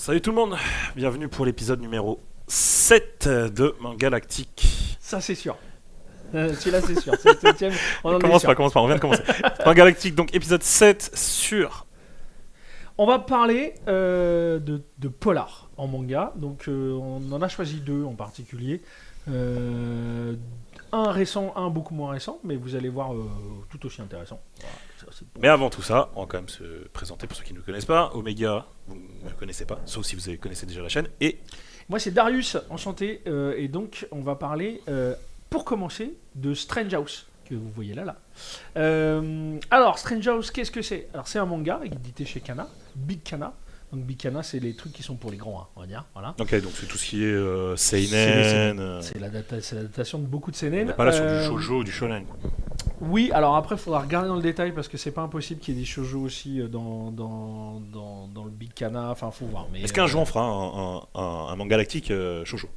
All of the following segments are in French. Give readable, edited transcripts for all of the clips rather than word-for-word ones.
Salut tout le monde, bienvenue pour l'épisode numéro 7 de Mangalactique. Ça c'est sûr. Celui-là c'est sûr. C'est le 7ème, on en est sûr. Commence pas, on vient de commencer. Mangalactique, donc épisode 7 sur... On va parler de polar en manga. Donc on en a choisi deux en particulier. Un récent, un beaucoup moins récent, mais vous allez voir tout aussi intéressant. Voilà, ça, bon. Mais avant tout ça, on va quand même se présenter pour ceux qui ne nous connaissent pas. Omega, vous ne connaissez pas, sauf si vous connaissez déjà la chaîne. Et moi c'est Darius, enchanté. Et donc on va parler, pour commencer, de Strange House, que vous voyez là. Alors Strange House, qu'est-ce que c'est? Alors c'est un manga édité chez Kana, Big Kana. Donc Big Kana, c'est les trucs qui sont pour les grands, hein, on va dire. Voilà. ok, donc c'est tout ce qui est seinen. C'est l'adaptation de beaucoup de seinen. On n'est pas là sur du shoujo ou du shonen. Oui, alors après, il faudra regarder dans le détail parce que c'est pas impossible qu'il y ait des shoujo aussi dans le Big Kana. Enfin, faut voir. Mais est-ce qu'un jour on fera un Mangalactique shoujo?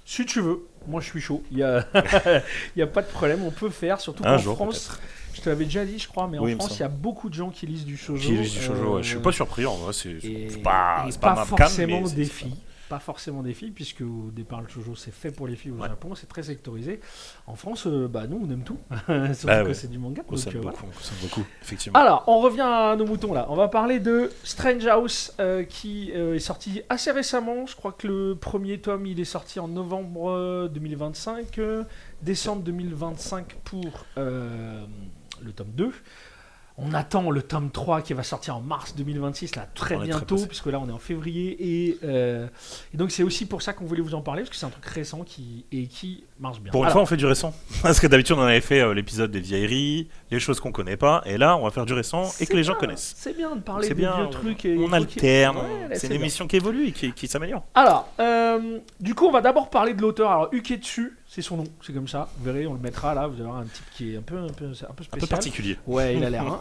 Si tu veux, moi je suis chaud. Il y a pas de problème, on peut faire. Surtout un qu'en jour, France. peut-être. Je te l'avais déjà dit, je crois, mais oui, en France, il y a beaucoup de gens qui lisent du shoujo. Qui lisent du shoujo, ouais. Je suis pas surpris, en vrai, c'est pas ma forcément cam, mais des filles. Pas forcément des filles, puisque au départ, le shoujo, c'est fait pour les filles au Japon, c'est très sectorisé. En France, nous, on aime tout. Surtout que c'est du manga. On s'aime beaucoup, effectivement. Alors, on revient à nos moutons, là. On va parler de Strange House, qui est sorti assez récemment. Je crois que le premier tome, il est sorti en novembre 2025, décembre 2025 pour... le tome 2. On attend le tome 3 qui va sortir en mars 2026, là, très bientôt, puisque là on est en février. Et donc c'est aussi pour ça qu'on voulait vous en parler, parce que c'est un truc récent qui marche bien. Pour une fois, on fait du récent. Parce que d'habitude, on avait fait l'épisode des vieilleries, les choses qu'on connaît pas. Et là, on va faire du récent et que les gens connaissent. C'est bien de parler des vieux trucs. On alterne. C'est une émission qui évolue et qui s'améliore. Alors, du coup, on va d'abord parler de l'auteur. Alors, Uketsu, c'est son nom, c'est comme ça. Vous verrez, on le mettra là. Vous allez voir un type qui est un peu spécial. Un peu particulier. Ouais, il a l'air.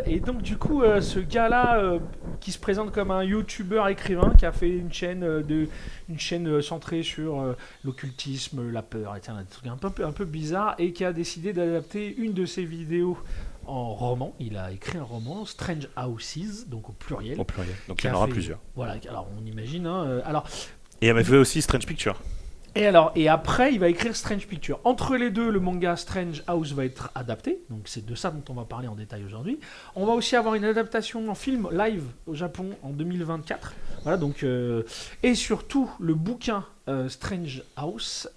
Et donc, du coup, ce gars-là, qui se présente comme un youtubeur écrivain, qui a fait une chaîne centrée sur l'occultisme, la peur, etc. Des trucs un peu bizarres, et qui a décidé d'adapter une de ses vidéos en roman. Il a écrit un roman, Strange Houses, donc au pluriel. Au pluriel. Donc il y en aura plusieurs. Voilà. Alors, on imagine. Et elle m'a fait aussi Strange Picture. Et après, il va écrire Strange Picture. Entre les deux, le manga Strange House va être adapté. Donc c'est de ça dont on va parler en détail aujourd'hui. On va aussi avoir une adaptation en film live au Japon en 2024. Voilà, donc et surtout le bouquin Strange Houses,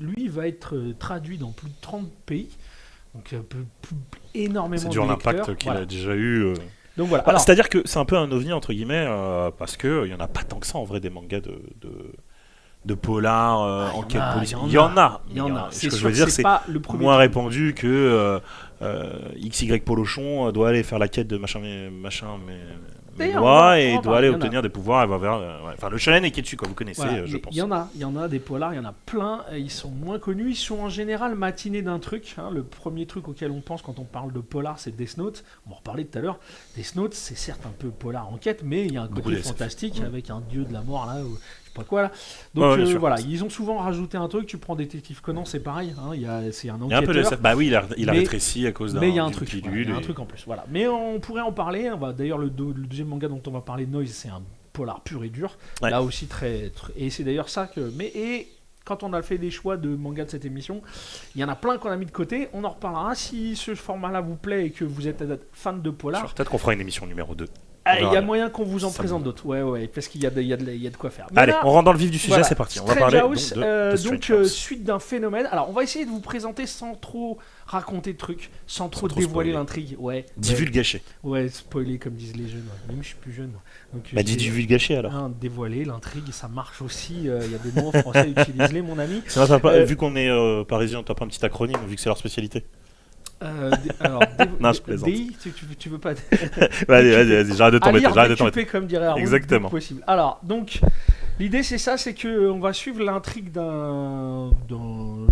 lui, va être traduit dans plus de 30 pays. Donc énormément de lecteurs. C'est dur l'impact qu'il a déjà eu. Donc voilà. Alors, c'est-à-dire que c'est un peu un ovni entre guillemets parce que il y en a pas tant que ça en vrai des mangas de polar, enquête policière. Il y en a. Ce que je veux dire, c'est moins répandu que XY Polochon doit aller faire la quête de machin et doit aller obtenir des pouvoirs. Enfin, le shonen est qui est dessus, quoi. Vous connaissez, voilà, je pense. Il y en a des polars, il y en a plein. Ils sont moins connus. Ils sont en général matinés d'un truc. Le premier truc auquel on pense quand on parle de polar, c'est Death Note. On va en reparler tout à l'heure. Death Note, c'est certes un peu polar enquête, mais il y a un côté fantastique avec un dieu de la mort là. Pas quoi là. Donc voilà, ils ont souvent rajouté un truc. Tu prends Détective Conan, c'est pareil. C'est un enquêteur. Bah oui, il a rétréci à cause d'un. Mais il y a un truc. Il y a un truc en plus. Voilà. Mais on pourrait en parler. D'ailleurs, le deuxième manga dont on va parler, Noise, c'est un polar pur et dur. Ouais. Là aussi très. Et c'est d'ailleurs ça que. Quand on a fait des choix de manga de cette émission, il y en a plein qu'on a mis de côté. On en reparlera. Si ce format-là vous plaît et que vous êtes fan de polar. Peut-être qu'on fera une émission numéro 2. Il y a moyen qu'on vous en présente d'autres, ouais, parce qu'il y a de quoi faire. Mais allez, on rentre dans le vif du sujet, voilà, c'est parti. On va parler House, donc suite d'un phénomène. Alors, on va essayer de vous présenter sans trop raconter de trucs, sans trop dévoiler l'intrigue. Ouais. Divulgacher. Ouais, spoiler comme disent les jeunes. Même je suis plus jeune. Donc, dis divulgacher alors. Dévoiler l'intrigue, ça marche aussi. Il y a des mots français, utilisez-les, mon ami. Vu qu'on est parisien, t'as pas un petit acronyme, vu que c'est leur spécialité. Alors, non, je plaisante. DI, tu veux pas. Vas-y, j'arrête de t'embêter. Comme dirait Arnaud, exactement. Possible. Alors, donc, l'idée c'est ça, c'est que on va suivre l'intrigue d'un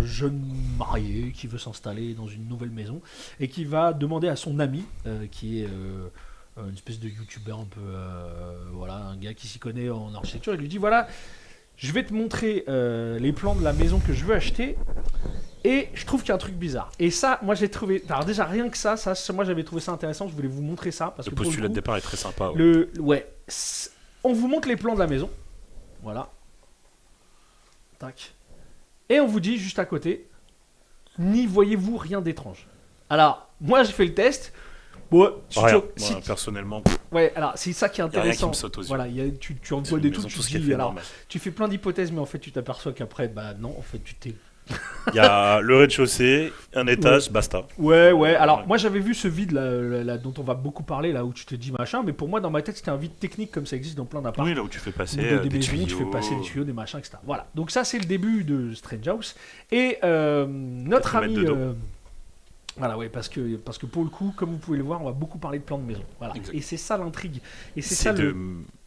jeune marié qui veut s'installer dans une nouvelle maison et qui va demander à son ami, qui est une espèce de youtubeur un peu, un gars qui s'y connaît en architecture, il lui dit voilà, je vais te montrer les plans de la maison que je veux acheter. Et je trouve qu'il y a un truc bizarre. Et ça, moi j'ai trouvé. Alors déjà rien que ça, moi j'avais trouvé ça intéressant. Je voulais vous montrer ça parce le que postulat de départ est très sympa. Ouais. On vous montre les plans de la maison. Voilà. Tac. Et on vous dit juste à côté, n'y voyez-vous rien d'étrange. Alors, moi j'ai fait le test. Bon, personnellement. Ouais, alors c'est ça qui est intéressant. Y a rien qui me saute aux yeux. Voilà, tu en vois des trucs, tu fais plein d'hypothèses, mais en fait tu t'aperçois qu'après, bah non, en fait tu t'es. Il y a le rez-de-chaussée, un étage, basta. Ouais. Alors moi j'avais vu ce vide là, dont on va beaucoup parler, là où tu te dis machin, mais pour moi dans ma tête c'était un vide technique comme ça existe dans plein d'apparts. Oui, là où tu fais passer des maisons, tuyaux. tu fais passer des tuyaux, des machins, etc. Voilà. Donc ça c'est le début de Strange House. Et notre ami. Voilà, ouais, parce que pour le coup, comme vous pouvez le voir, on va beaucoup parler de plans de maison. Voilà. Et c'est ça l'intrigue. Et c'est ça de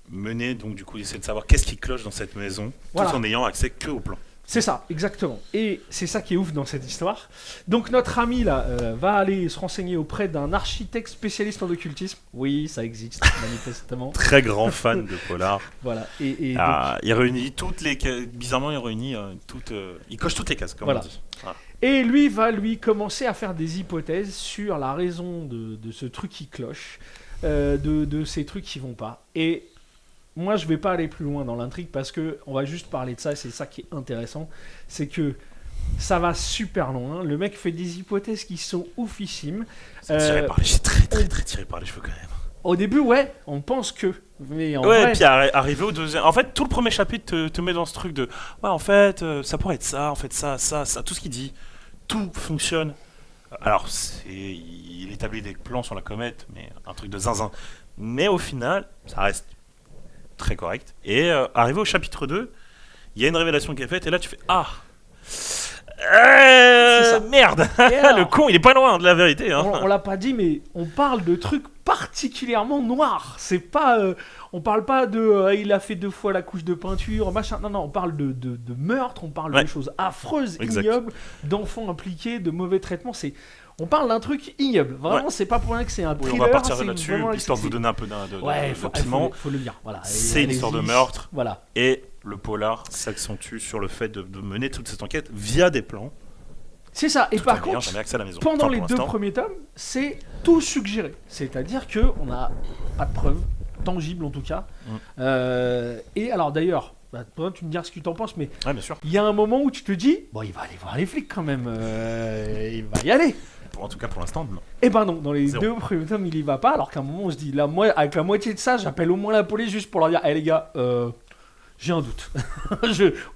mener, donc du coup, essayer de savoir qu'est-ce qui cloche dans cette maison, tout en n'ayant accès que au plan. C'est ça, exactement. Et c'est ça qui est ouf dans cette histoire. Donc notre ami là va aller se renseigner auprès d'un architecte spécialiste en occultisme. Oui, ça existe, manifestement. Très grand fan de polar. Voilà. Il réunit toutes les... Bizarrement, il réunit toutes... il coche toutes les cases, comme on dit. Voilà. Et lui va commencer à faire des hypothèses sur la raison de ce truc qui cloche, de ces trucs qui vont pas. Et moi, je vais pas aller plus loin dans l'intrigue parce que on va juste parler de ça. Et c'est ça qui est intéressant, c'est que ça va super loin. Le mec fait des hypothèses qui sont oufissimes. C'est très tiré par les cheveux quand même. Au début, ouais, on pense que. Mais en ouais, vrai... et puis arrivé au deuxième. En fait, tout le premier chapitre te met dans ce truc de. Ouais, en fait, ça pourrait être ça, en fait, ça, tout ce qu'il dit. Tout fonctionne. Alors, il établit des plans sur la comète, mais un truc de zinzin. Mais au final, ça reste très correct. Et arrivé au chapitre 2, il y a une révélation qui est faite, et là tu fais ah merde. Alors, le con, il est pas loin de la vérité. Hein. On l'a pas dit, mais on parle de trucs particulièrement noirs. C'est pas, on parle pas de il a fait 2 fois la couche de peinture, machin. Non, on parle de meurtre, on parle de choses affreuses, ignobles, d'enfants impliqués, de mauvais traitements. On parle d'un truc ignoble. Vraiment, c'est pas pour rien que c'est un thriller. On va partir là-dessus, histoire de vous donner un peu d'optimement. Faut le dire. Voilà. C'est une histoire de meurtre. Voilà. Et le polar s'accentue sur le fait de mener toute cette enquête via des plans. C'est ça. Et par contre, pendant les 2 premiers tomes, c'est tout suggéré. C'est-à-dire qu'on n'a pas de preuves tangibles en tout cas. Et alors d'ailleurs, tu me diras ce que tu en penses, mais il y a un moment où tu te dis, bon, il va aller voir les flics quand même. Il va y aller. En tout cas, pour l'instant, non. Eh ben non, dans les 2 premiers tomes, il y va pas. Alors qu'à un moment, on se dit, avec la moitié de ça, j'appelle au moins la police juste pour leur dire, les gars, j'ai un doute.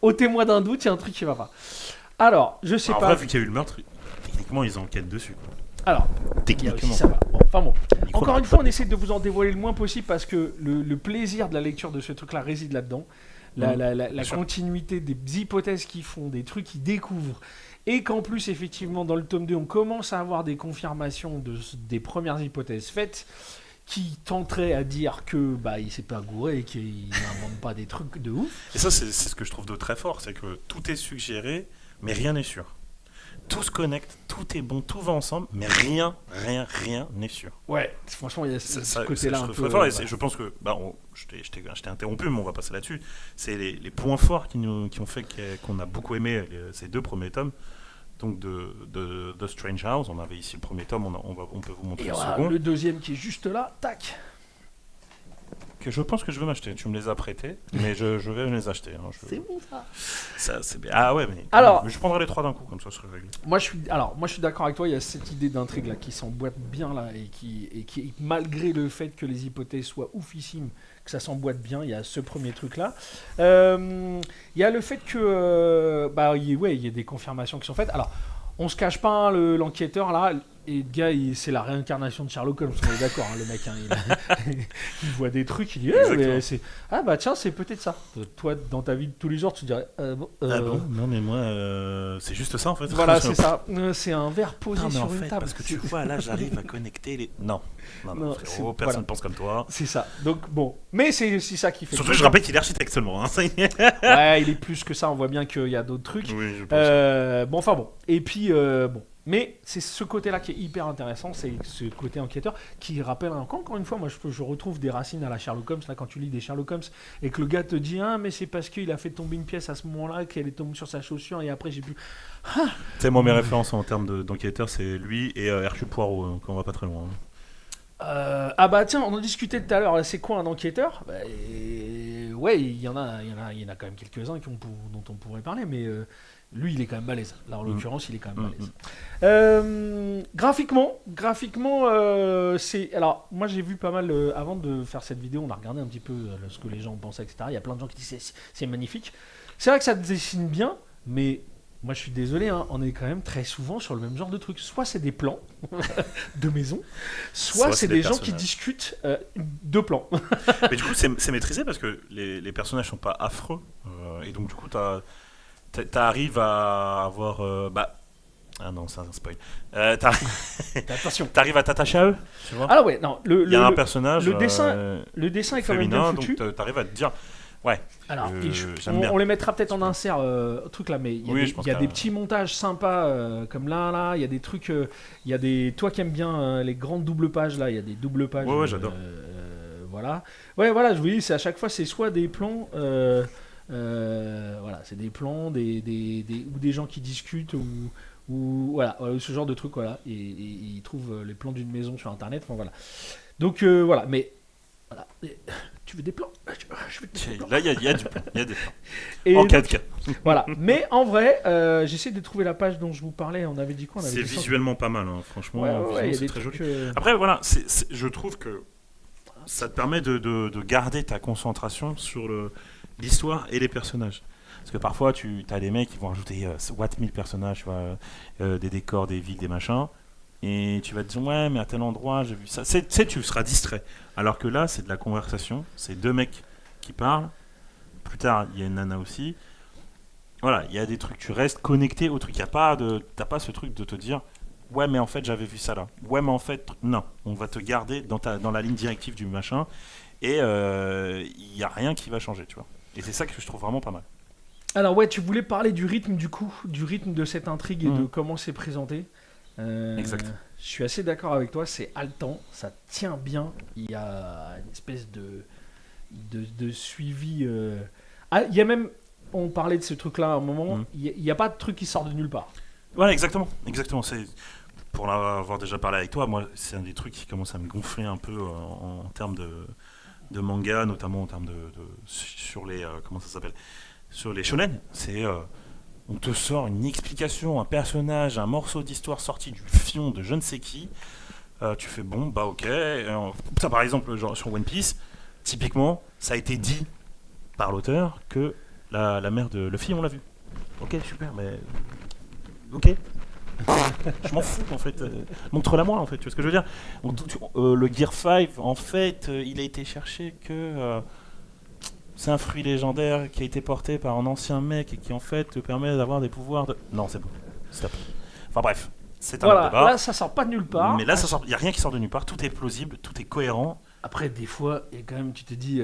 Ôtez-moi d'un doute, il y a un truc qui va pas. Alors, je sais pas. En vrai, vu qu'il y a eu le meurtre, techniquement, ils enquêtent dessus. Alors, techniquement. Ça va. Bon. Encore une fois, on essaie de vous en dévoiler le moins possible parce que le plaisir de la lecture de ce truc-là réside là-dedans. La continuité des hypothèses qu'ils font, des trucs qu'ils découvrent. Et qu'en plus, effectivement, dans le tome 2, on commence à avoir des confirmations des premières hypothèses faites qui tenteraient à dire que il s'est pas gouré et qu'il n'invente pas des trucs de ouf. Et ça, c'est ce que je trouve de très fort, c'est que tout est suggéré, mais rien n'est sûr. Tout se connecte, tout est bon, tout va ensemble, mais rien n'est sûr. Ouais, franchement, il y a ce côté-là un peu... très fort, et je pense que, je t'ai interrompu, mais on va passer là-dessus. C'est les points forts qui ont fait qu'on a beaucoup aimé ces 2 premiers tomes. Donc de Strange House, on avait ici le premier tome, on peut vous montrer le second. Le deuxième qui est juste là, tac. Que je pense que je veux m'acheter. Tu me les as prêtés, mais je vais me les acheter. Hein. C'est bon ça. C'est bien. Ah ouais, mais je prendrai les 3 d'un coup, comme ça serait réglé. Moi je suis d'accord avec toi, il y a cette idée d'intrigue là qui s'emboîte bien là et qui malgré le fait que les hypothèses soient oufissimes, que ça s'emboîte bien, il y a ce premier truc là. Il y a le fait que il y a des confirmations qui sont faites. Alors, on se cache pas, l'enquêteur là, et le gars, c'est la réincarnation de Sherlock Holmes, on est d'accord, le mec, il voit des trucs, il dit tiens, c'est peut-être ça. Toi, dans ta vie de tous les jours, tu dirais non, mais moi, c'est juste ça en fait. Voilà, c'est ça. C'est un verre posé sur une table. Parce que tu vois, là, j'arrive à connecter les. Non, frérot, personne pense comme toi. C'est ça. Donc bon, mais c'est aussi ça qui fait. Surtout, je rappelle qu'il est architecte seulement. Hein. Ouais, il est plus que ça. On voit bien qu'il y a d'autres trucs. Oui, je pense. Bon. Et puis Mais c'est ce côté-là qui est hyper intéressant, c'est ce côté enquêteur qui rappelle encore une fois, moi je retrouve des racines à la Sherlock Holmes, là quand tu lis des Sherlock Holmes et que le gars te dit mais c'est parce qu'il a fait tomber une pièce à ce moment-là qu'elle est tombée sur sa chaussure et après j'ai pu... Tu sais, moi mes références en termes d'enquêteur c'est lui et Hercule Poirot, qu'on va pas très loin. Ah bah tiens, on en discutait tout à l'heure. C'est quoi un enquêteur? Ouais, il y en a quand même quelques-uns dont on pourrait parler, mais lui, il est quand même balèze. Là, en l'occurrence, il est quand même balèze. Graphiquement, c'est. Alors, moi, j'ai vu pas mal. Avant de faire cette vidéo, on a regardé un petit peu ce que les gens pensaient, etc. Il y a plein de gens qui disent c'est magnifique. C'est vrai que ça dessine bien, mais moi, je suis désolé, hein, on est quand même très souvent sur le même genre de truc. Soit c'est des plans de maison, soit c'est des gens qui discutent de plans. Mais du coup, c'est maîtrisé parce que les personnages sont pas affreux. Et donc, du coup, t'arrives à avoir. Ah non, c'est un spoil. Attention. T'arrives à t'attacher à eux, tu vois. Ah ouais, non. Il y a un personnage. Le dessin est quand même bien foutu. Donc t'arrives à te dire. Ouais. Alors, on les mettra peut-être en insert truc là, mais il y a des petits montages sympas comme là, il y a des trucs, il y a des. Toi qui aimes bien les grandes doubles pages là, il y a des doubles pages. Ouais, j'adore. Voilà. Ouais, voilà, je vous dis, c'est à chaque fois, c'est soit des plans. Voilà, c'est des plans, ou des gens qui discutent ou voilà, ce genre de truc, voilà. Et ils trouvent les plans d'une maison sur internet, enfin voilà. Donc voilà, mais voilà. Tu veux des plans? Je veux des plans. Là, il y a des plans. En 4K. Voilà, mais en vrai, j'essaie de trouver la page dont je vous parlais. On avait dit quoi? C'est visuellement pas mal, hein. Franchement. Ouais, c'est très joli. Après, voilà, je trouve que ça te permet de garder ta concentration sur l'histoire et les personnages. Parce que parfois, tu as des mecs qui vont rajouter 1000 personnages, tu vois, des décors, des villes, des machins. Et tu vas te dire, ouais, mais à tel endroit, j'ai vu ça. Tu sais, tu seras distrait. Alors que là, c'est de la conversation. C'est deux mecs qui parlent. Plus tard, il y a une nana aussi. Voilà, il y a des trucs. Tu restes connecté au truc. T'as pas ce truc de te dire, ouais, mais en fait, j'avais vu ça là. Ouais, mais en fait, non. On va te garder dans la ligne directive du machin. Et il n'y a rien qui va changer, tu vois. Et c'est ça que je trouve vraiment pas mal. Alors ouais, tu voulais parler du rythme du rythme de cette intrigue et de comment c'est présenté. Exact. Je suis assez d'accord avec toi, c'est haletant, ça tient bien. Il y a une espèce de suivi. Il y a même, on parlait de ce truc-là à un moment, il n'y a pas de truc qui sort de nulle part. Voilà, exactement. C'est, pour l'avoir déjà parlé avec toi, moi, c'est un des trucs qui commence à me gonfler un peu en termes de manga, notamment en termes sur les comment ça s'appelle, sur les shonen. C'est on te sort une explication, un personnage, un morceau d'histoire sorti du fion de je ne sais qui. Tu fais bon, bah ok. Ça, par exemple, genre sur One Piece, typiquement, ça a été dit par l'auteur que la mère de Luffy, on l'a vu. Ok, super, mais ok. Je m'en fous en fait. Montre-la moi en fait. Tu vois ce que je veux dire? Le Gear 5, en fait, il a été cherché que. C'est un fruit légendaire qui a été porté par un ancien mec et qui en fait te permet d'avoir des pouvoirs de... Non, c'est bon. Stop. Enfin bref, c'est un débat. Là, ça sort pas de nulle part. Mais là, il n'y a rien qui sort de nulle part. Tout est plausible, tout est cohérent. Après, des fois, et quand même, tu te dis,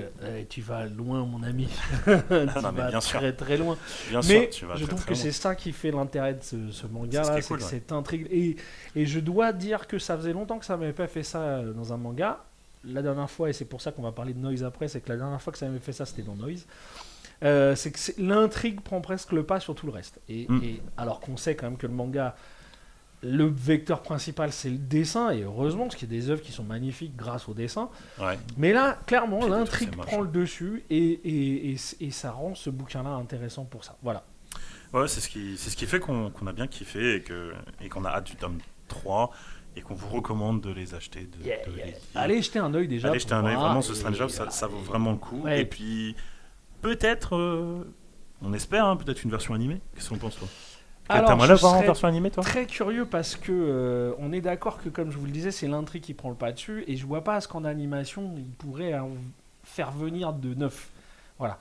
tu vas loin, mon ami. Non, mais bien sûr. Très très loin. Bien mais sûr, tu vas je trouve que c'est ça qui fait l'intérêt de ce manga-là, c'est cool, que cette intrigue. Et je dois dire que ça faisait longtemps que ça m'avait pas fait ça dans un manga. La dernière fois, et c'est pour ça qu'on va parler de Noise après, c'est que la dernière fois que ça m'avait fait ça, c'était dans Noise. C'est que l'intrigue prend presque le pas sur tout le reste. Et alors qu'on sait quand même que le manga, le vecteur principal, c'est le dessin, et heureusement, parce qu'il y a des œuvres qui sont magnifiques grâce au dessin. Ouais. Mais là, clairement, l'intrigue prend le dessus, et ça rend ce bouquin-là intéressant pour ça. Voilà. Ouais, c'est ce qui fait qu'on a bien kiffé et qu'on a hâte du tome 3. Et qu'on vous recommande de les acheter. Allez jeter un œil déjà. Allez jeter un œil, vraiment, ce Strange House, ça vaut vraiment le coup. Ouais. Et puis, peut-être, on espère, hein, peut-être une version animée. Qu'est-ce qu'on pense, toi? Alors, je serais en version animée, toi? Très curieux parce que on est d'accord que, comme je vous le disais, c'est l'intrigue qui prend le pas dessus. Et je vois pas ce qu'en animation, il pourrait faire venir de neuf. Voilà.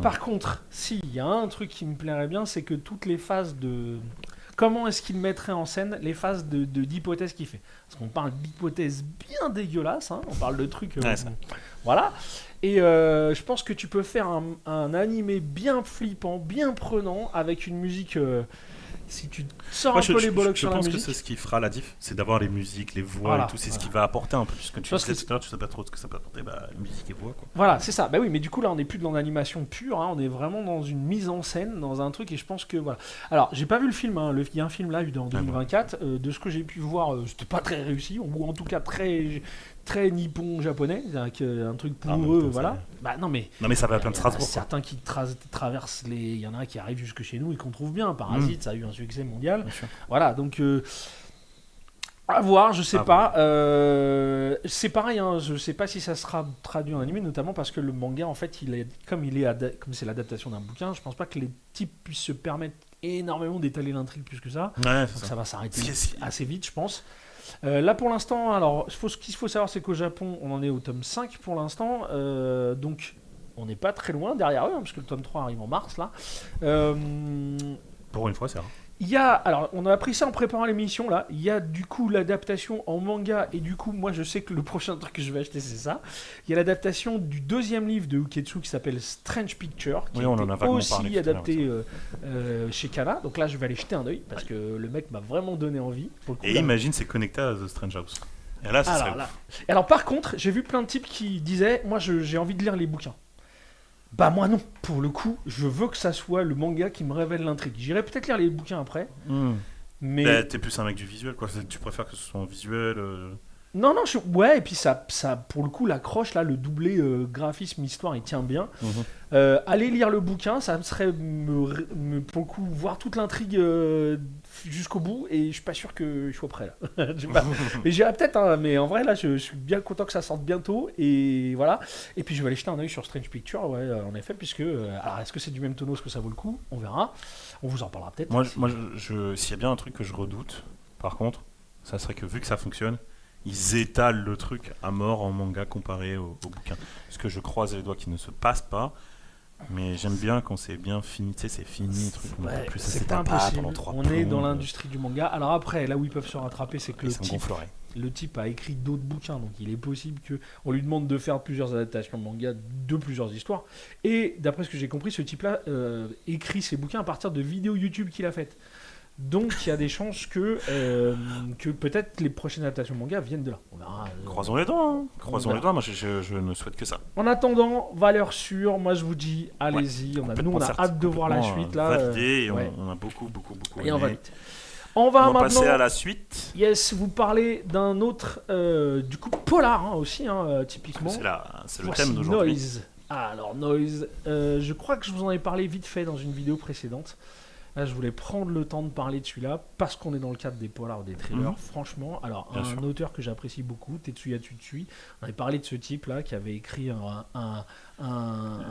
Par contre, s'il y a un truc qui me plairait bien, c'est que toutes les phases de... Comment est-ce qu'il mettrait en scène les phases d'hypothèses qu'il fait? Parce qu'on parle d'hypothèses bien dégueulasses, hein, on parle de trucs... voilà. Et je pense que tu peux faire un animé bien flippant, bien prenant, avec une musique... Si tu sors un peu les bollocks sur la musique... Je pense que c'est ce qui fera la diff, c'est d'avoir les musiques, les voix et tout, c'est ce qui va apporter un peu. Parce que tu disais tout à l'heure, tu sais pas trop ce que ça peut apporter, musique et voix, quoi. Voilà, c'est ça. Bah oui, mais du coup, là, on n'est plus dans l'animation pure, on est vraiment dans une mise en scène, dans un truc, et je pense que, voilà. Alors, j'ai pas vu le film, il y a un film là, en 2024, de ce que j'ai pu voir, c'était pas très réussi, ou en tout cas très nippon-japonais, un truc pour eux, voilà. Non mais ça va à plein de Strasbourg. Certains qui traversent les... Il y en a qui arrivent jusque chez nous et qu'on trouve bien. Parasite, ça a eu un succès mondial. Voilà, donc... à voir, je sais pas. C'est pareil, je sais pas si ça sera traduit en animé, notamment parce que le manga, en fait, comme c'est l'adaptation d'un bouquin, je pense pas que les types puissent se permettre énormément d'étaler l'intrigue plus que ça. Ouais, donc ça va s'arrêter assez vite, je pense. Là pour l'instant, alors ce qu'il faut savoir, c'est qu'au Japon, on en est au tome 5 pour l'instant, donc on n'est pas très loin derrière eux, parce que le tome 3 arrive en mars là. Pour une fois, c'est rare. Alors on a appris ça en préparant l'émission là, il y a du coup l'adaptation en manga, et du coup moi je sais que le prochain truc que je vais acheter c'est ça. Il y a l'adaptation du deuxième livre de Uketsu qui s'appelle Strange Picture, qui est aussi adapté chez Kana, donc là je vais aller jeter un œil parce que le mec m'a vraiment donné envie. Et imagine c'est connecté à The Strange House. Et là, alors par contre j'ai vu plein de types qui disaient moi j'ai envie de lire les bouquins. Bah moi non, pour le coup, je veux que ça soit le manga qui me révèle l'intrigue. J'irai peut-être lire les bouquins après, mais... t'es plus un mec du visuel, quoi. Tu préfères que ce soit en visuel Non, et puis ça, pour le coup, l'accroche, là, le doublé graphisme, histoire, il tient bien. Aller lire le bouquin, ça me serait, pour le coup, voir toute l'intrigue jusqu'au bout, et je suis pas sûr que je sois prêt, là. Mais j'irai peut-être, mais en vrai, là, je suis bien content que ça sorte bientôt, et voilà. Et puis, je vais aller jeter un œil sur Strange Picture, en effet, puisque... alors, est-ce que c'est du même tonneau, est-ce que ça vaut le coup ? On verra. On vous en parlera peut-être. Moi, s'il y a bien un truc que je redoute, par contre, ça serait que, vu que ça fonctionne, ils étalent le truc à mort en manga comparé au bouquin. Parce que je croise les doigts qu'il ne se passe pas, mais j'aime bien quand c'est bien fini, tu sais, c'est fini, truc. Plus c'est pas impossible. On est dans l'industrie du manga. Alors après, là où ils peuvent se rattraper, c'est que le type a écrit d'autres bouquins, donc il est possible qu'on lui demande de faire plusieurs adaptations de manga de plusieurs histoires. Et d'après ce que j'ai compris, ce type-là écrit ses bouquins à partir de vidéos YouTube qu'il a faites. Donc il y a des chances que peut-être les prochaines adaptations manga viennent de là. On verra, croisons les doigts, Croisons les doigts, moi je ne souhaite que ça. En attendant, valeur sûre, moi je vous dis, allez-y, on a hâte de voir la suite là. Validé, on a beaucoup et aimé. On va maintenant passer à la suite. Yes, vous parlez d'un autre, du coup polar aussi, typiquement. C'est le thème d'aujourd'hui. Noise. Alors Noise, je crois que je vous en ai parlé vite fait dans une vidéo précédente. Là, je voulais prendre le temps de parler de celui-là parce qu'on est dans le cadre des polars ou des thrillers. Franchement, alors un auteur que j'apprécie beaucoup, Tetsuya Tsutsui. On avait parlé de ce type-là qui avait écrit un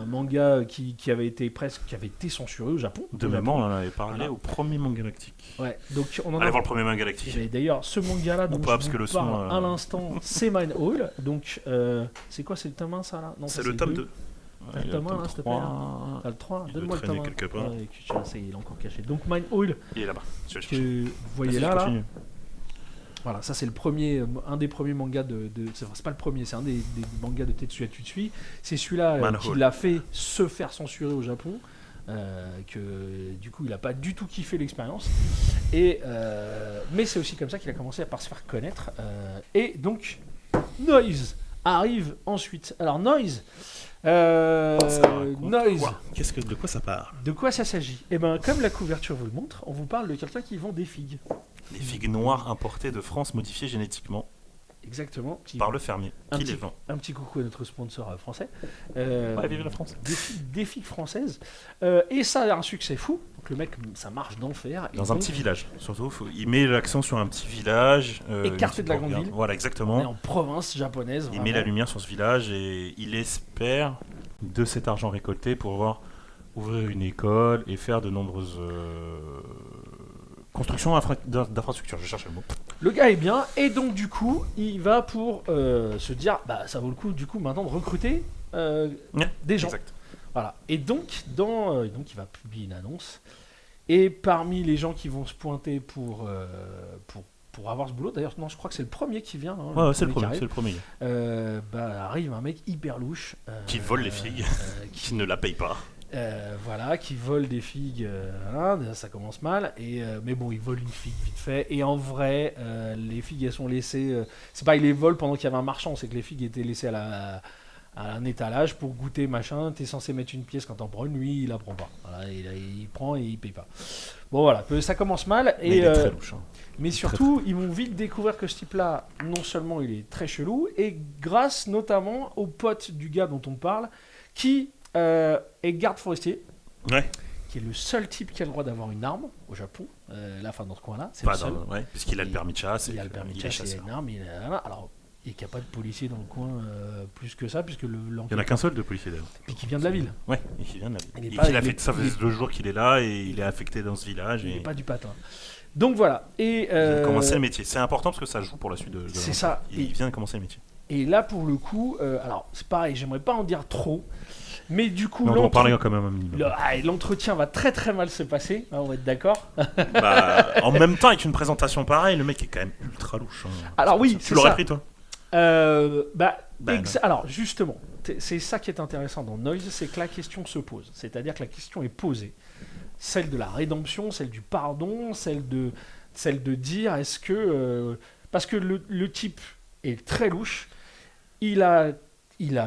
manga qui avait été censuré au Japon. De même, on en avait parlé au premier Manga Galactique. Ouais, donc on en allez voir le premier Manga Galactique. Et d'ailleurs, ce manga-là dont je vous parle à l'instant, c'est Mine Hall. Donc, c'est quoi, c'est le tome 1 ça là ? Non, c'est le tome 2. T'as le tome 1 là, s'il te plaît. T'as le 3, donne-moi le tome 1. Quelque part. Il est encore caché. Donc Mine Oil, il est là-bas. Que vous voyez là. Voilà, ça c'est un des premiers mangas c'est pas le premier, c'est un des mangas de Tetsuya Tsutsui. C'est celui-là qui l'a fait se faire censurer au Japon. Que du coup il a pas du tout kiffé l'expérience. Mais c'est aussi comme ça qu'il a commencé à se faire connaître. Et donc Noise arrive ensuite. Alors Noise. Noise. De quoi ça parle ? De quoi ça s'agit ? Eh bien, comme la couverture vous le montre, on vous parle de quelqu'un qui vend des figues. Des figues noires importées de France, modifiées génétiquement. Exactement. Par le fermier qui les vend. Un petit coucou à notre sponsor français. Vive la France. Des figues françaises. Et ça a un succès fou. Donc le mec, ça marche d'enfer. Dans un petit village. Surtout, il met l'accent sur un petit village. Écarté de la grande ville. Voilà, exactement. On est en province japonaise. Il met la lumière sur ce village et il espère de cet argent récolté pouvoir ouvrir une école et faire de nombreuses... construction d'infrastructures, je cherche le mot. Le gars est bien, et donc du coup, il va pour se dire, ça vaut le coup du coup maintenant de recruter des gens. Exact. Voilà. Et donc, il va publier une annonce, et parmi les gens qui vont se pointer pour avoir ce boulot, d'ailleurs, non, je crois que c'est le premier qui vient. C'est le premier. Arrive un mec hyper louche. Qui vole les figues, qui ne la paye pas. Voilà, qui vole des figues. Déjà, ça commence mal. Mais bon, il vole une figue vite fait. Et en vrai, les figues, elles sont laissées. C'est pas, il les vole pendant qu'il y avait un marchand. C'est que les figues étaient laissées à un étalage pour goûter, machin. T'es censé mettre une pièce quand t'en prends une. Lui, il la prend pas. Voilà, il prend et il paye pas. Bon, voilà, ça commence mal. Mais il est très louche. Mais surtout, ils vont vite découvrir que ce type-là, non seulement il est très chelou, et grâce notamment au pote du gars dont on parle, qui est garde forestier, qui est le seul type qui a le droit d'avoir une arme au Japon, dans ce coin-là, c'est le seul. Puisqu'il a le permis de chasse. Il a le permis de chasse, il a une arme, alors il n'y a pas de policier dans le coin plus que ça, puisque il n'y en a qu'un seul de policier d'ailleurs. Et qui vient de la ville. Ouais, et qui vient de la ville. Ça fait 2 jours qu'il est là et il est affecté dans ce village. Il n'est pas du patin. Donc voilà. Il vient de commencer le métier. C'est important parce que ça joue pour la suite de c'est ça. Il vient de commencer le métier. Et là, pour le coup, alors c'est pareil, j'aimerais pas en dire trop, mais du coup, on va en parler quand même un minimum. L'entretien va très très mal se passer, on va être d'accord. En même temps, avec une présentation pareille, le mec est quand même ultra louche. Alors oui, tu l'aurais pris toi alors justement, c'est ça qui est intéressant dans Noise, c'est que la question se pose. C'est-à-dire que la question est posée. Celle de la rédemption, celle du pardon, celle de dire est-ce que... parce que le type est très louche, il a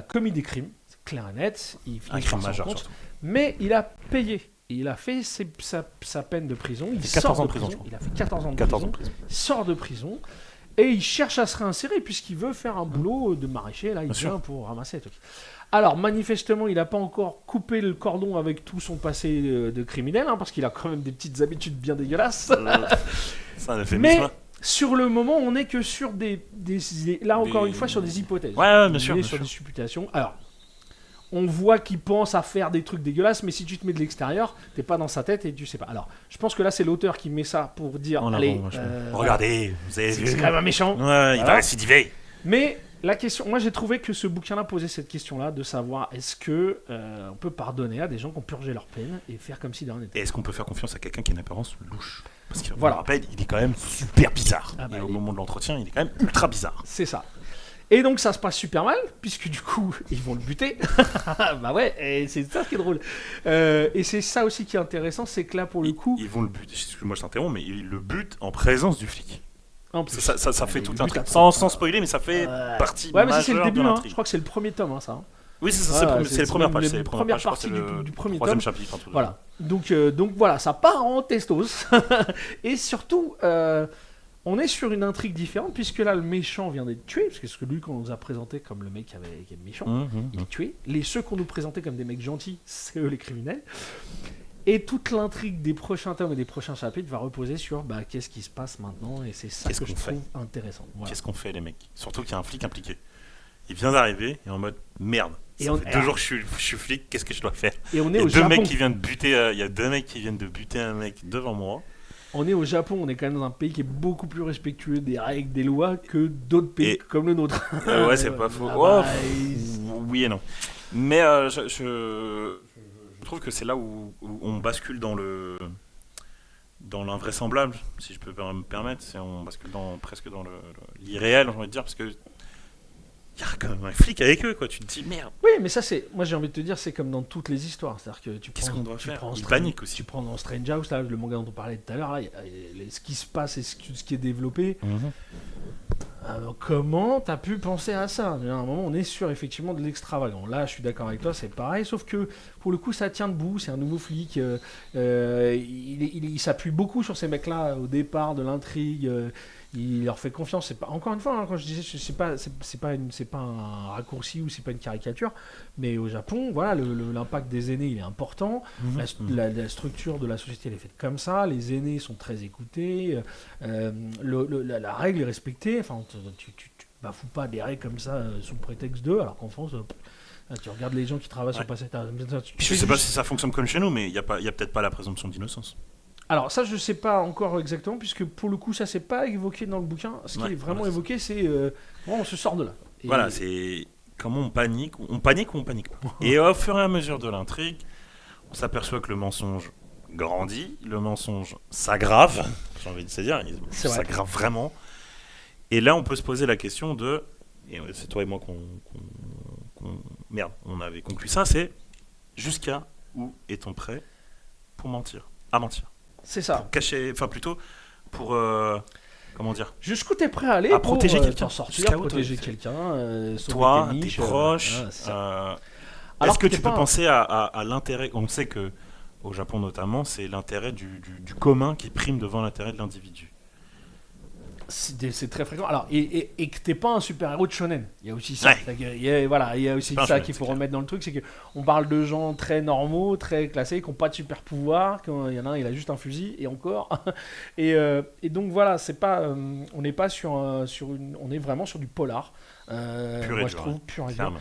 commis des crimes, c'est clair et net, un crime majeur surtout. Mais il a payé. Il a fait sa peine de prison. Il fait 14 ans de prison. Il a fait 14 ans de prison. Il sort de prison. Et il cherche à se réinsérer puisqu'il veut faire un boulot de maraîcher. Là, il vient pour ramasser les trucs. Alors, manifestement, il n'a pas encore coupé le cordon avec tout son passé de criminel, parce qu'il a quand même des petites habitudes bien dégueulasses. C'est un euphémisme. Mais sur le moment, on n'est que sur encore une fois, sur des hypothèses. Ouais, bien sûr. Sur des supputations. Alors, on voit qu'il pense à faire des trucs dégueulasses, mais si tu te mets de l'extérieur, t'es pas dans sa tête et tu sais pas. Alors, je pense que là, c'est l'auteur qui met ça pour dire allez, regardez, vous avez vu. C'est quand même un méchant. Ouais, il va récidiver. Mais la question, moi j'ai trouvé que ce bouquin-là posait cette question-là de savoir est-ce que on peut pardonner à des gens qui ont purgé leur peine et faire comme si de rien n'était. Et est-ce qu'on peut faire confiance à quelqu'un qui a une apparence louche? Parce que voilà, rappelle, il est quand même super bizarre. Et au moment de l'entretien, il est quand même ultra bizarre. C'est ça. Et donc ça se passe super mal, puisque du coup, ils vont le buter. Bah ouais, et c'est ça qui est drôle. Et c'est ça aussi qui est intéressant, c'est que là, pour le coup... Ils vont le buter, excuse-moi je t'interromps, mais ils le butent en présence du flic. Ça fait tout un truc. Sans spoiler, mais ça fait partie majeure de l'intrigue. Ouais, mais c'est le début, je crois que c'est le premier tome, ça. Oui, c'est ça, c'est les premières pages. C'est la première partie du premier tome. Troisième chapitre. Voilà. Donc voilà, ça part en testos. Et surtout... on est sur une intrigue différente, puisque là, le méchant vient d'être tué, parce que c'est celui qu'on nous a présenté comme le mec qui est méchant, il est tué. Ceux qu'on nous présentait comme des mecs gentils, c'est eux les criminels. Et toute l'intrigue des prochains tomes et des prochains chapitres va reposer sur qu'est-ce qui se passe maintenant, et c'est ça que je trouve intéressant. Voilà. Qu'est-ce qu'on fait, les mecs? Surtout qu'il y a un flic impliqué. Il vient d'arriver, et en mode, merde, ça fait 2 jours que je suis flic, qu'est-ce que je dois faire? Et on est au Japon. Il y a 2 mecs qui viennent de buter un mec devant moi. On est au Japon, on est quand même dans un pays qui est beaucoup plus respectueux des règles, des lois que d'autres pays comme le nôtre. Ouais, c'est pas faux. Oui et non. Mais je trouve que c'est là où on bascule dans l'invraisemblable, si je peux me permettre. On bascule presque dans l'irréel, j'ai envie de dire, parce que il y a quand même un flic avec eux, quoi. Tu te dis merde. Oui, mais ça moi j'ai envie de te dire, c'est comme dans toutes les histoires, c'est-à-dire que qu'est-ce qu'on doit faire? Il panique aussi. Tu prends dans Strange House, là, le manga dont on parlait tout à l'heure, là, ce qui se passe et ce qui est développé. Alors, comment t'as pu penser à ça? À un moment, on est sur effectivement de l'extravagant. Là, je suis d'accord avec toi, c'est pareil, sauf que pour le coup, ça tient debout. C'est un nouveau flic. Il s'appuie beaucoup sur ces mecs-là au départ de l'intrigue. Il leur fait confiance. C'est pas, encore une fois, quand je disais, c'est pas un raccourci ou c'est pas une caricature, mais au Japon, voilà, l'impact des aînés, il est important. La structure de la société, elle est faite comme ça. Les aînés sont très écoutés. La règle est respectée. Enfin, tu bafoues pas des règles comme ça sous prétexte d'eux, alors qu'en France, tu regardes les gens qui travaillent sur le passé. Je sais pas si ça fonctionne comme chez nous, mais il y a peut-être pas la présomption d'innocence. Alors ça, je sais pas encore exactement, puisque pour le coup, ça c'est pas évoqué dans le bouquin. Ce qui est vraiment évoqué, c'est on se sort de là. Et voilà, c'est comment on panique ou on panique pas. Et au fur et à mesure de l'intrigue, on s'aperçoit que le mensonge grandit, le mensonge s'aggrave, j'ai envie de se dire, il s'aggrave vraiment. Et là, on peut se poser la question et c'est toi et moi on avait conclu ça, c'est jusqu'à ou est-on prêt pour mentir ? À mentir. C'est ça. Pour cacher, enfin plutôt pour comment dire ? Jusqu'où t'es prêt à aller à protéger quelqu'un, sortir, protéger quelqu'un, toi, tes proches. Est-ce que tu peux penser à l'intérêt ? On sait que au Japon notamment, c'est l'intérêt du commun qui prime devant l'intérêt de l'individu. C'est très fréquent. Alors, et que t'es pas un super-héros de shonen. Il y a aussi ça. Il y a aussi ça qu'il faut remettre dans le truc. C'est qu'on parle de gens très normaux, très classés, qui n'ont pas de super-pouvoir. Il y en a un, il a juste un fusil, et encore. et donc voilà, c'est pas, on n'est pas on est vraiment sur du polar. Moi, je trouve pur et dur.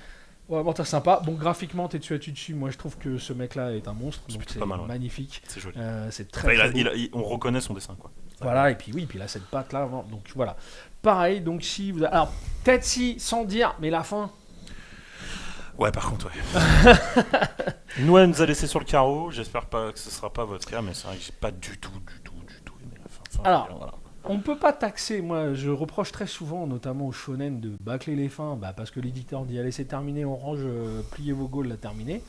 Ouais, bon, t'es sympa. Bon, graphiquement, t'es dessus. Moi, je trouve que ce mec-là est un monstre. Donc c'est magnifique. C'est joli. C'est très beau. On reconnaît son dessin, quoi. Voilà, et puis il a cette patte là. Donc voilà. Pareil, donc si vous. Alors, peut-être sans dire, mais la fin. Ouais, par contre, ouais. Nous, elle nous a laissé sur le carreau. J'espère pas que ce sera pas votre cas, mais c'est vrai que j'ai pas du tout aimé la fin. Alors. Voilà. On ne peut pas taxer, moi je reproche très souvent, notamment au shonen, de bâcler les fins, parce que l'éditeur dit allez c'est terminé, on range, pliez vos goals, la terminé.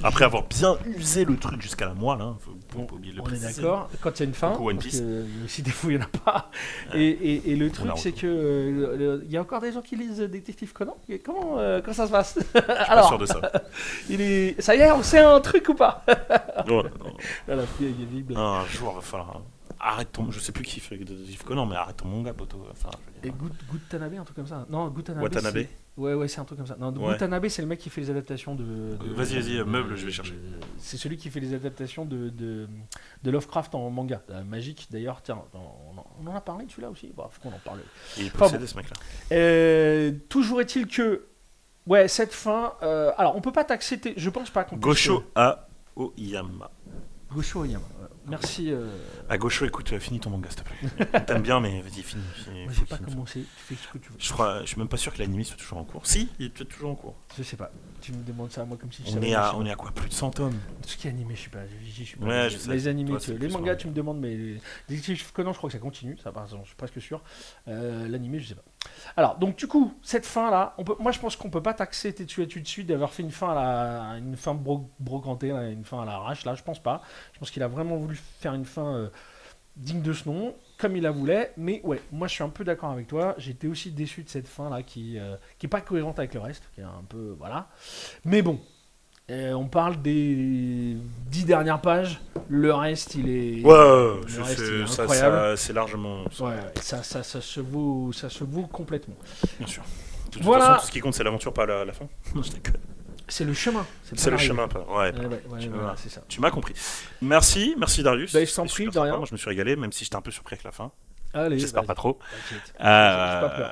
Après avoir bien usé le truc jusqu'à la moelle, faut pas oublier de le préciser. On est d'accord, quand il y a une fin, parce que si des fois il n'y en a pas. Et le truc c'est que il y a encore des gens qui lisent Détective Conan. Comment ça se passe? Je suis pas sûr de ça. Ça y est, on sait un truc ou pas? Non. Un jour, il va falloir... Arrête ton... Je sais plus qui fait Détective Conan, mais arrête ton manga, poteau. Enfin, et Gutanabe, un truc comme ça. Non, Gutanabe. Watanabe. Ouais, c'est un truc comme ça. Non, Gutanabe, c'est le mec qui fait les adaptations de... Vas-y, meuble, je vais chercher. C'est celui qui fait les adaptations de Lovecraft en manga. Magique, d'ailleurs. Tiens, on en a parlé de celui-là aussi. Bon, faut qu'on en parle. Il est possédé, ce mec-là. Toujours est-il que... Ouais, cette fin... alors, on peut pas taxer... Je pense pas qu'on puisse... Gosho Aoyama. Gosho Aoyama. Merci. À Gosho, écoute, finis ton manga, s'il te plaît. T'aimes bien, mais vas-y, finis. Moi, j'ai pas commencé. Tu fais ce que tu veux. Je suis même pas sûr que l'anime soit toujours en cours. Si, il est peut-être toujours en cours. Je sais pas. Tu me demandes ça à moi comme si je savais. On est à quoi? Plus de 100 tomes. Tout ce qui est animé, je suis pas. Ouais, je sais. Les animés, les mangas, tu me demandes, mais Détective Conan, je crois que ça continue. Ça, par exemple, je suis presque sûr. L'animé, je sais pas. Alors, donc du coup, cette fin là, moi je pense qu'on peut pas taxer Tetsuya d'avoir fait une fin brocantée, une fin à l'arrache. Là, je pense pas. Je pense qu'il a vraiment voulu faire une fin digne de ce nom, comme il la voulait. Mais ouais, moi je suis un peu d'accord avec toi. J'étais aussi déçu de cette fin là qui est pas cohérente avec le reste, qui est un peu voilà. Mais bon. On parle des 10 dernières pages. Le reste, il est. Ouais, il est incroyable. C'est largement. Ouais, ça se vaut complètement. Bien sûr. De toute façon, tout ce qui compte, c'est l'aventure, pas la fin. Non, je déconne. C'est le chemin. C'est le chemin, pas. Ouais, c'est ça. Tu m'as compris. Merci Darius. Je t'en prie, de rien. Moi, je me suis régalé, même si j'étais un peu surpris avec la fin. Allez, j'espère pas trop. T'inquiète.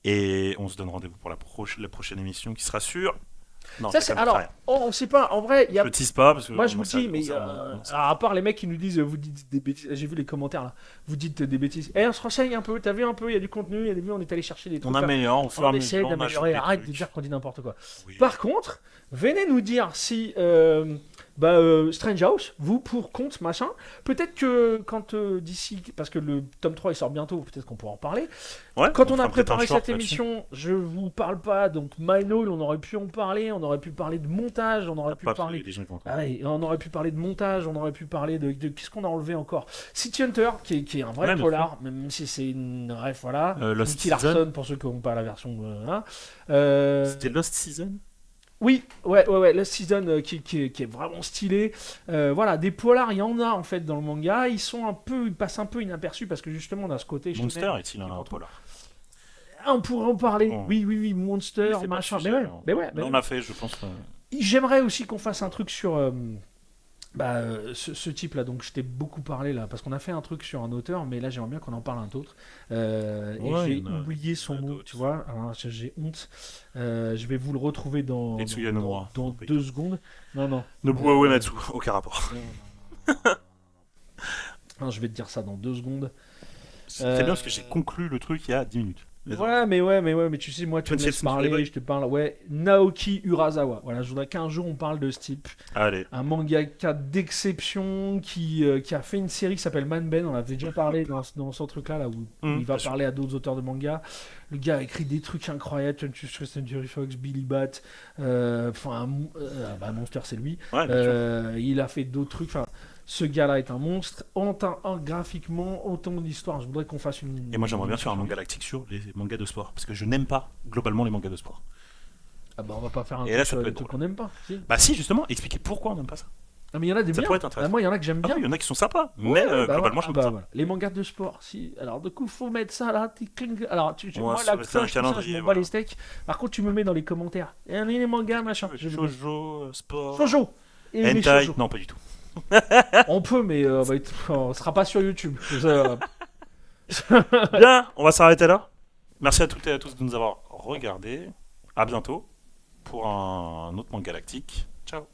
Et on se donne rendez-vous pour la prochaine émission qui sera sûre. Non, ça, alors, on sait pas, en vrai, je tease pas parce que moi je vous dis, mais à part les mecs qui nous disent, vous dites des bêtises, j'ai vu les commentaires là, vous dites des bêtises, on se renseigne un peu, t'as vu un peu, il y a du contenu, il y a des vues, on est allé chercher des trucs. On améliore, on essaie d'améliorer, arrête de dire qu'on dit n'importe quoi. Oui. Par contre, venez nous dire si Strange House, vous pour compte machin, peut-être que quand d'ici, parce que le tome 3 il sort bientôt, peut-être qu'on pourra en parler. Ouais, quand on a préparé cette émission, je vous parle pas, donc Mino, on aurait pu en parler, on aurait pu parler de montage, on aurait pu parler on aurait pu parler de montage, on aurait pu parler de qu'est-ce qu'on a enlevé encore. City Hunter qui est un vrai polar, même si c'est une ref, voilà. Lost Larson pour ceux qui n'ont pas la version c'était Lost Season. Oui, ouais, Lost Season qui est vraiment stylé. Voilà, des polars, il y en a en fait dans le manga. Ils passent un peu inaperçus parce que justement on a ce côté. Monster est-il un polar? On pourrait en parler. Oui, Monster, machin. Mais ouais. On a fait, je pense. J'aimerais aussi qu'on fasse un truc sur ce type-là. Donc je t'ai beaucoup parlé là parce qu'on a fait un truc sur un auteur, mais là j'aimerais bien qu'on en parle un autre. Et j'ai oublié son nom, tu vois. Alors, j'ai honte. Je vais vous le retrouver dans 2 secondes. Non. Nobuo Uematsu, aucun rapport. Non, je vais te dire ça dans 2 secondes. C'est bien parce que j'ai conclu le truc il y a 10 minutes. Ouais, mais tu sais, moi, tu me laisses parler, je te parle. Ouais, Naoki Urasawa. Voilà, je voudrais qu'un jour on parle de ce type. Allez. Un mangaka d'exception qui a fait une série qui s'appelle Man Ben. On avait déjà parlé dans ce truc-là, là où il va parler à d'autres auteurs de manga. Le gars a écrit des trucs incroyables. Century Fox, Billy Bat. Monster, c'est lui. Ouais, il a fait d'autres trucs. Enfin, ce gars-là est un monstre, autant graphiquement, autant d'histoire. Je voudrais qu'on fasse une. Et moi, j'aimerais bien faire un manga galactique sur les mangas de sport, parce que je n'aime pas globalement les mangas de sport. Ah bah on va pas faire un truc sur les trucs qu'on n'aime pas. Si. Bah si, justement, expliquer pourquoi on n'aime pas ça. Ah mais il y en a des ça bien. Pourrait être intéressant. Moi, il y en a que j'aime bien. Il y en a qui sont sympas, mais globalement, je n'aime pas ça. Voilà. Les mangas de sport, si. Alors du coup, faut mettre ça là. Alors, moi, là, je m'en bats les steaks. Par contre, tu me mets dans les commentaires. Les mangas, machin. Shoujo, sport. Shoujo. Hentai, non, pas du tout. On peut, mais on sera pas sur YouTube. Bien, on va s'arrêter là. Merci à toutes et à tous de nous avoir regardés. À bientôt pour un autre manga galactique. Ciao.